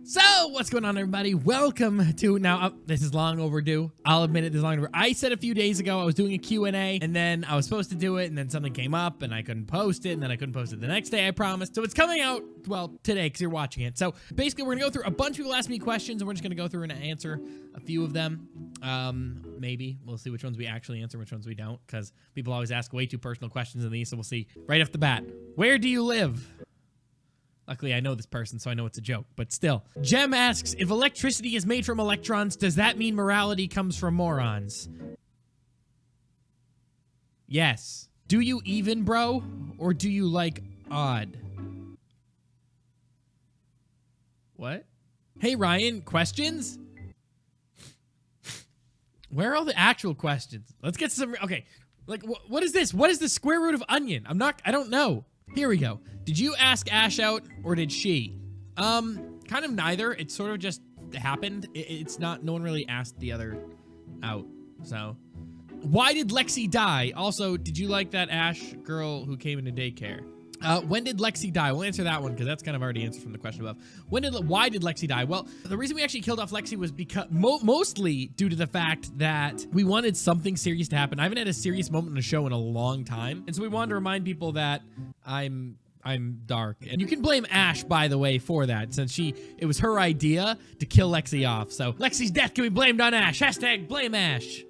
So, what's going on, everybody? Welcome to, now, this is long overdue. I'll admit it, this is long overdue. I said a few days ago I was doing a Q&A, and then I was supposed to do it, and then something came up, and I couldn't post it, and then I couldn't post it the next day, I promised. So, it's coming out, well, today, because you're watching it. So, basically, we're going to go through a bunch of people ask me questions, and we're just going to go through and answer a few of them. Maybe. We'll see which ones we actually answer, which ones we don't, because people always ask way too personal questions in these, so we'll see right off the bat. Where do you live? Luckily, I know this person, so I know it's a joke, but still. Jem asks, if electricity is made from electrons, does that mean morality comes from morons? Yes. Do you even, bro? Or do you like odd? What? Hey, Ryan, questions? Where are all the actual questions? Let's get some, okay. Like, what is this? What is the square root of onion? I don't know. Here we go. Did you ask Ash out, or did she? Kind of neither. It sort of just happened. It's not, no one really asked the other out, so. Why did Lexi die? Also, did you like that Ash girl who came into daycare? When did Lexi die? We'll answer that one because that's kind of already answered from the question above. Why did Lexi die? Well, the reason we actually killed off Lexi was because mostly due to the fact that we wanted something serious to happen. I haven't had a serious moment in a show in a long time, and so we wanted to remind people that I'm dark. And you can blame Ash, by the way, for that, since it was her idea to kill Lexi off. So Lexi's death can be blamed on Ash. Hashtag blame Ash.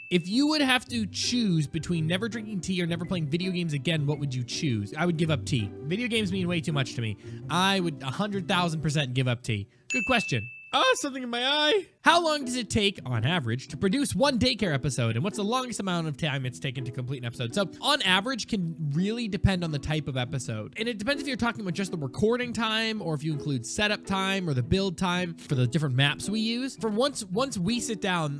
If you would have to choose between never drinking tea or never playing video games again, what would you choose? I would give up tea. Video games mean way too much to me. I would 100,000% give up tea. Good question. Oh, something in my eye. How long does it take, on average, to produce one Daycare episode? And what's the longest amount of time it's taken to complete an episode? So, on average, can really depend on the type of episode. And it depends if you're talking about just the recording time, or if you include setup time, or the build time for the different maps we use. For once we sit down,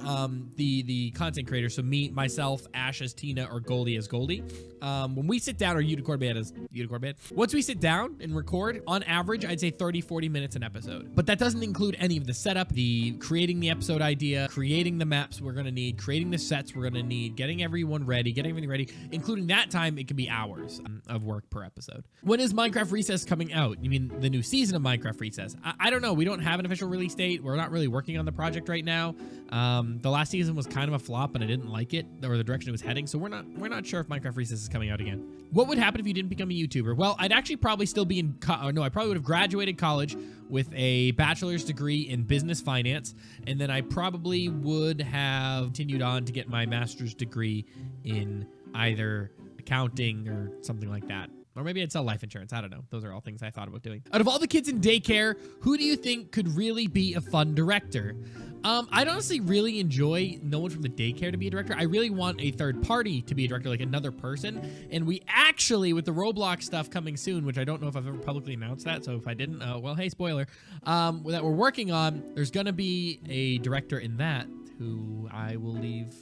the content creators, so me, myself, Ash as Tina, or Goldy as Goldy, when we sit down, or Unicorn Man as Unicorn Man, once we sit down and record, on average, I'd say 30-40 minutes an episode. But that doesn't include any of the setup, the creating the episode idea, creating the maps we're gonna need, creating the sets we're gonna need, getting everyone ready, getting everything ready. Including that time, it can be hours of work per episode. When is Minecraft Recess coming out? You mean the new season of Minecraft Recess? I don't know. We don't have an official release date. We're not really working on the project right now. The last season was kind of a flop, and I didn't like it, or the direction it was heading. So we're not sure if Minecraft Recess is coming out again. What would happen if you didn't become a YouTuber? Well, I'd actually probably still be in, I probably would have graduated college with a bachelor's degree in business finance, and then I probably would have continued on to get my master's degree in either accounting or something like that. Or maybe I'd sell life insurance. I don't know. Those are all things I thought about doing. Out of all the kids in daycare, who do you think could really be a fun director? I'd honestly really enjoy no one from the daycare to be a director. I really want a third party to be a director, like another person. And we actually, with the Roblox stuff coming soon, which I don't know if I've ever publicly announced that, so if I didn't, well, hey, spoiler, that we're working on, there's gonna be a director in that who I will leave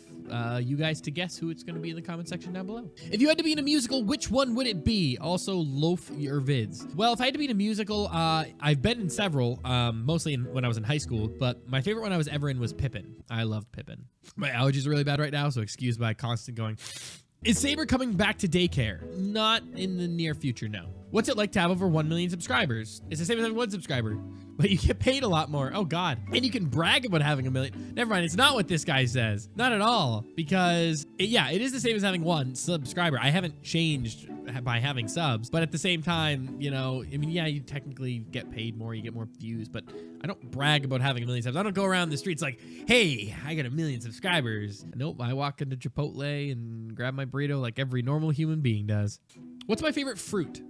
you guys to guess who it's going to be in the comment section down below. If you had to be in a musical, which one would it be? Also, loaf your vids. Well, if I had to be in a musical, I've been in several, mostly when I was in high school, but my favorite one I was ever in was Pippin. I loved Pippin. My allergies are really bad right now, so excuse my constant going. Is Saber coming back to daycare? Not in the near future, no. What's it like to have over 1 million subscribers? It's the same as having 1 subscriber, but you get paid a lot more. Oh, God. And you can brag about having 1 million. Never mind. It's not what this guy says. Not at all. Because, it is the same as having 1 subscriber. I haven't changed by having subs, but at the same time, you technically get paid more. You get more views, but I don't brag about having 1 million subs. I don't go around the streets like, hey, I got 1 million subscribers. Nope. I walk into Chipotle and grab my burrito like every normal human being does. What's my favorite fruit?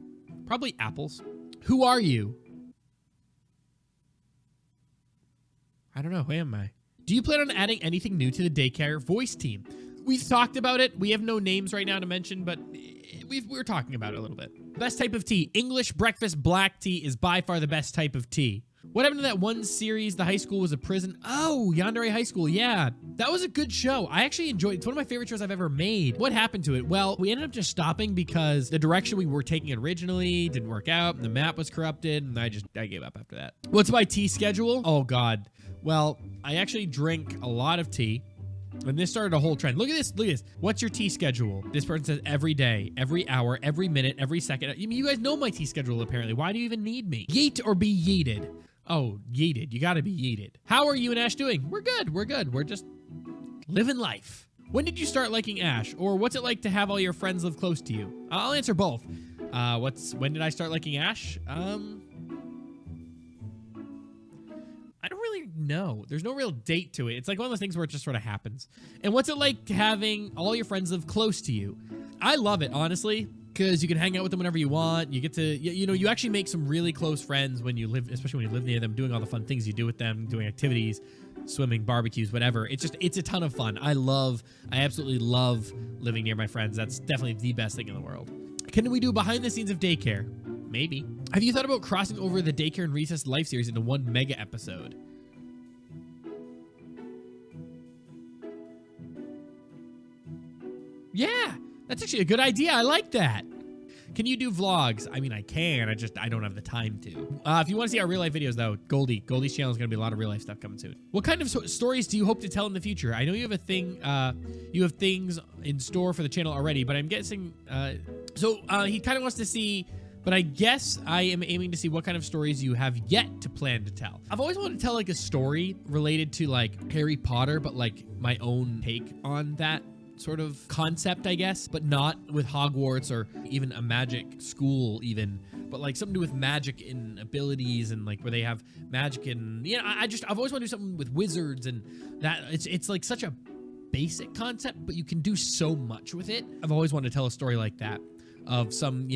Probably apples. Who are you? I don't know. Who am I? Do you plan on adding anything new to the daycare voice team? We've talked about it. We have no names right now to mention, but we're talking about it a little bit. Best type of tea. English breakfast black tea is by far the best type of tea. What happened to that one series, The High School Was a Prison? Oh, Yandere High School, yeah. That was a good show. I actually enjoyed it. It's one of my favorite shows I've ever made. What happened to it? Well, we ended up just stopping because the direction we were taking it originally didn't work out, and the map was corrupted, and I gave up after that. What's my tea schedule? Oh, God. Well, I actually drink a lot of tea. And this started a whole trend. Look at this. Look at this. What's your tea schedule? This person says every day, every hour, every minute, every second. You guys know my tea schedule, apparently. Why do you even need me? Yeet or be yeeted? Oh, yeeted. You gotta be yeeted. How are you and Ash doing? We're good. We're good. We're just living life. When did you start liking Ash? Or what's it like to have all your friends live close to you? I'll answer both. When did I start liking Ash? I don't really know. There's no real date to it. It's like one of those things where it just sort of happens. And what's it like having all your friends live close to you? I love it, honestly, because you can hang out with them whenever you want. You get to, you actually make some really close friends when you live, especially when you live near them, doing all the fun things you do with them, doing activities, swimming, barbecues, whatever. It's a ton of fun. I absolutely love living near my friends. That's definitely the best thing in the world. Can we do behind the scenes of Daycare? Maybe. Have you thought about crossing over the Daycare and Recess Life series into one mega episode? Yeah, that's actually a good idea. I like that. Can you do vlogs? I mean, I can. I don't have the time to. If you want to see our real life videos, though, Goldy's channel is going to be a lot of real life stuff coming soon. What kind of stories do you hope to tell in the future? I know you have a thing. You have things in store for the channel already, but I'm guessing. He kind of wants to see. But I guess I am aiming to see what kind of stories you have yet to plan to tell. I've always wanted to tell like a story related to like Harry Potter, but like my own take on that sort of concept, I guess, but not with Hogwarts or even a magic school even, but like something to do with magic and abilities and like where they have magic and, I've always wanted to do something with wizards and that it's like such a basic concept, but you can do so much with it. I've always wanted to tell a story like that of some,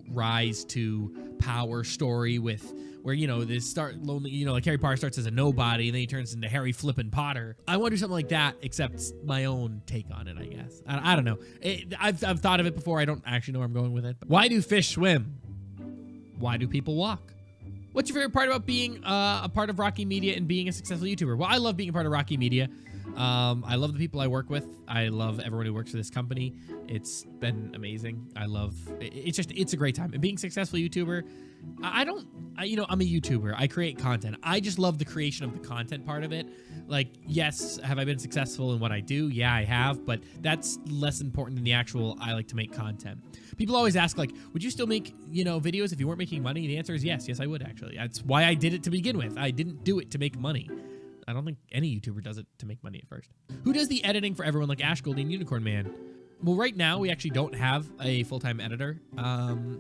rise to power story with where, they start lonely, like Harry Potter starts as a nobody and then he turns into Harry flippin' Potter. I want to do something like that, except my own take on it, I guess. I don't know. I've thought of it before. I don't actually know where I'm going with it. Why do fish swim? Why do people walk? What's your favorite part about being a part of Rocky Media and being a successful YouTuber? Well, I love being a part of Rocky Media. I love the people I work with. I love everyone who works for this company. It's been amazing. It's a great time. And being a successful YouTuber, I'm a YouTuber. I create content. I just love the creation of the content part of it. Like, yes, have I been successful in what I do? Yeah, I have, but that's less important than the actual I like to make content. People always ask, like, would you still make, videos if you weren't making money? The answer is yes. Yes, I would, actually. That's why I did it to begin with. I didn't do it to make money. I don't think any YouTuber does it to make money at first. Who does the editing for everyone like Ash, Goldy, and Unicorn Man? Well, right now, we actually don't have a full-time editor.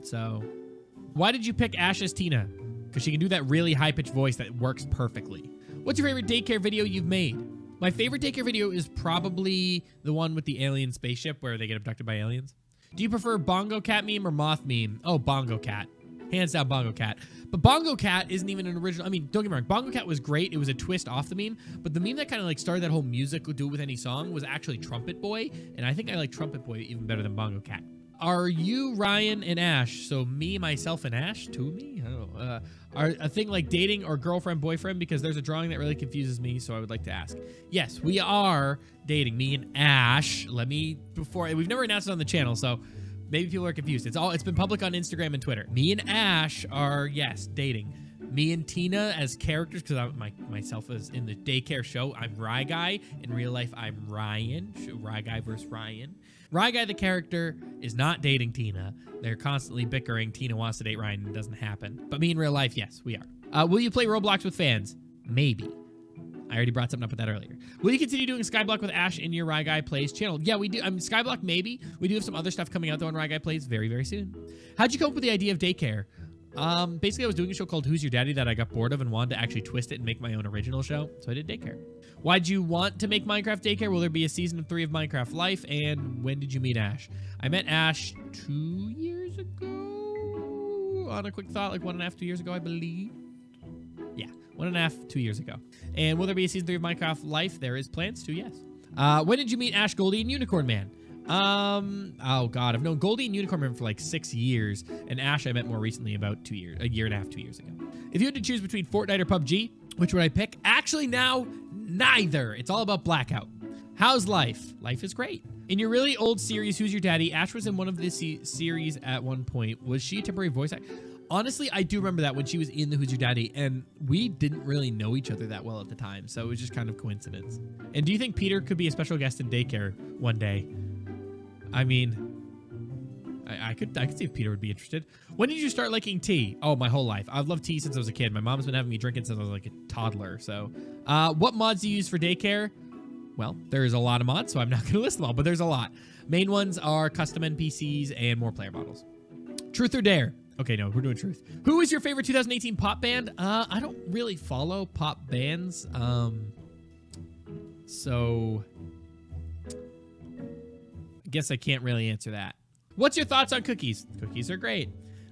So why did you pick Ash as Tina? Because she can do that really high-pitched voice that works perfectly. What's your favorite Daycare video you've made? My favorite Daycare video is probably the one with the alien spaceship where they get abducted by aliens. Do you prefer Bongo Cat meme or Moth meme? Oh, Bongo Cat. Hands down, Bongo Cat. But Bongo Cat isn't even an original. I mean, don't get me wrong. Bongo Cat was great. It was a twist off the meme. But the meme that kind of like started that whole music would do it with any song was actually Trumpet Boy. And I think I like Trumpet Boy even better than Bongo Cat. Are you Ryan and Ash? So me, myself, and Ash? To me? I don't know. Are a thing like dating or girlfriend, boyfriend? Because there's a drawing that really confuses me, so I would like to ask. Yes, we are dating. Me and Ash. We've never announced it on the channel, so maybe people are confused. It's been public on Instagram and Twitter. Me and Ash are, yes, dating. Me and Tina as characters, because myself is in the Daycare show. I'm Rye Guy. In real life, I'm Ryan. Rye Guy versus Ryan. Rye Guy, the character, is not dating Tina. They're constantly bickering. Tina wants to date Ryan and it doesn't happen. But me in real life, yes, we are. Will you play Roblox with fans? Maybe. I already brought something up with that earlier. Will you continue doing Skyblock with Ash in your Rye Guy Plays channel? Yeah, we do. I mean, Skyblock, maybe. We do have some other stuff coming out, though, on Rye Guy Plays very, very soon. How'd you come up with the idea of Daycare? Basically, I was doing a show called Who's Your Daddy that I got bored of and wanted to actually twist it and make my own original show, so I did Daycare. Why'd you want to make Minecraft Daycare? Will there be a season 3 of Minecraft Life? And when did you meet Ash? I met Ash 2 years ago. On a quick thought, like 1.5, 2 years ago, I believe. Yeah, 1.5, 2 years ago. And will there be a season 3 of Minecraft Life? There is plans to, yes. When did you meet Ash, Goldy, and Unicorn Man? Oh God, I've known Goldy and Unicorn Man for like 6 years, and Ash I met more recently about 2 years, a year and a half, 2 years ago. If you had to choose between Fortnite or PUBG, which would I pick? Actually, now, neither. It's all about Blackout. How's life? Life is great. In your really old series, Who's Your Daddy? Ash was in one of the series at one point. Was she a temporary voice actor? Honestly, I do remember that when she was in the Who's Your Daddy, and we didn't really know each other that well at the time, so it was just kind of coincidence. And do you think Peter could be a special guest in Daycare one day? I mean, I could see if Peter would be interested. When did you start liking tea? Oh, my whole life. I've loved tea since I was a kid. My mom's been having me drink it since I was like a toddler. So, what mods do you use for Daycare? Well, there's a lot of mods, so I'm not going to list them all, but there's a lot. Main ones are custom NPCs and more player models. Truth or dare? Okay, no, we're doing truth. Who is your favorite 2018 pop band? I don't really follow pop bands. So I guess I can't really answer that. What's your thoughts on cookies? Cookies are great.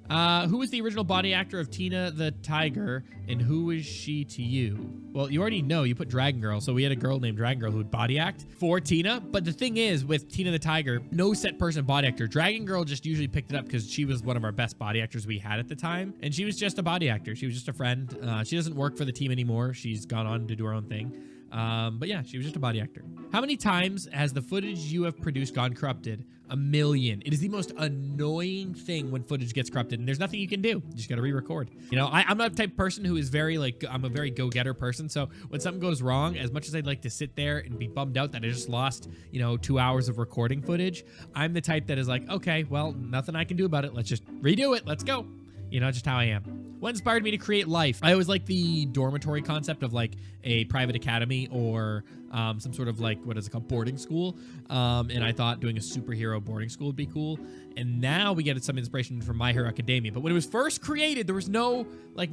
Who was the original body actor of Tina the Tiger, and who is she to you? Well, you already know. You put Dragon Girl, so we had a girl named Dragon Girl who would body act for Tina. But the thing is, with Tina the Tiger, no set person body actor. Dragon Girl just usually picked it up because she was one of our best body actors we had at the time, and she was just a body actor. She was just a friend. She doesn't work for the team anymore. She's gone on to do her own thing. But yeah, she was just a body actor. How many times has the footage you have produced gone corrupted? 1 million. It is the most annoying thing when footage gets corrupted, and there's nothing you can do. You just got to re-record. You know, I'm not the type of person who is very, like, I'm a very go-getter person, so when something goes wrong, as much as I'd like to sit there and be bummed out that I just lost, you know, 2 hours of recording footage, I'm the type that is like, okay, well, nothing I can do about it. Let's just redo it. Let's go. You know, just how I am. What inspired me to create Life? I always like the dormitory concept of like a private academy or some sort of like, what is it called, boarding school. And I thought doing a superhero boarding school would be cool. And now we get some inspiration from My Hero Academia. But when it was first created, there was no, I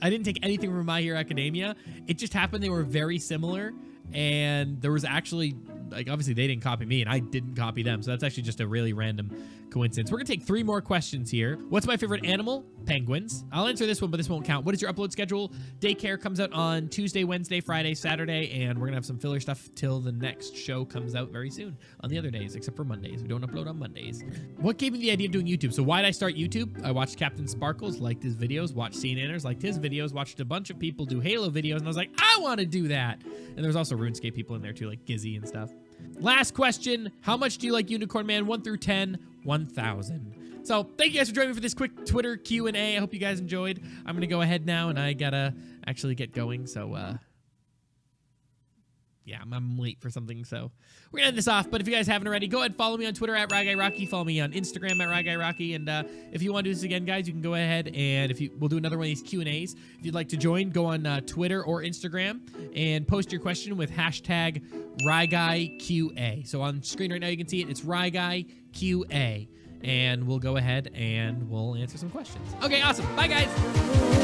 didn't take anything from My Hero Academia. It just happened they were very similar. And there was actually, like, obviously they didn't copy me and I didn't copy them. So that's actually just a really random coincidence. We're going to take 3 more questions here. What's my favorite animal? Penguins. I'll answer this one, but this won't count. What is your upload schedule? Daycare comes out on Tuesday, Wednesday, Friday, Saturday, and we're going to have some filler stuff till the next show comes out very soon on the other days, except for Mondays. We don't upload on Mondays. What gave me the idea of doing YouTube? So why did I start YouTube? I watched Captain Sparkles, liked his videos, watched CNNers, liked his videos, watched a bunch of people do Halo videos, and I was like, I want to do that. And there's also RuneScape people in there too, like Gizzy and stuff. Last question. How much do you like Unicorn Man? 1 through 10, 1,000. So thank you guys for joining me for this quick Twitter Q&A. I hope you guys enjoyed. I'm going to go ahead now, and I got to actually get going. So, yeah, I'm late for something, so we're going to end this off. But if you guys haven't already, go ahead and follow me on Twitter at Ryguyrocky. Follow me on Instagram at Ryguyrocky. And if you want to do this again, guys, you can go ahead and we'll do another one of these Q&As. If you'd like to join, go on Twitter or Instagram and post your question with hashtag RyguyQA. So on screen right now, you can see it. It's RyguyQA. And we'll go ahead and we'll answer some questions. Okay, awesome. Bye, guys.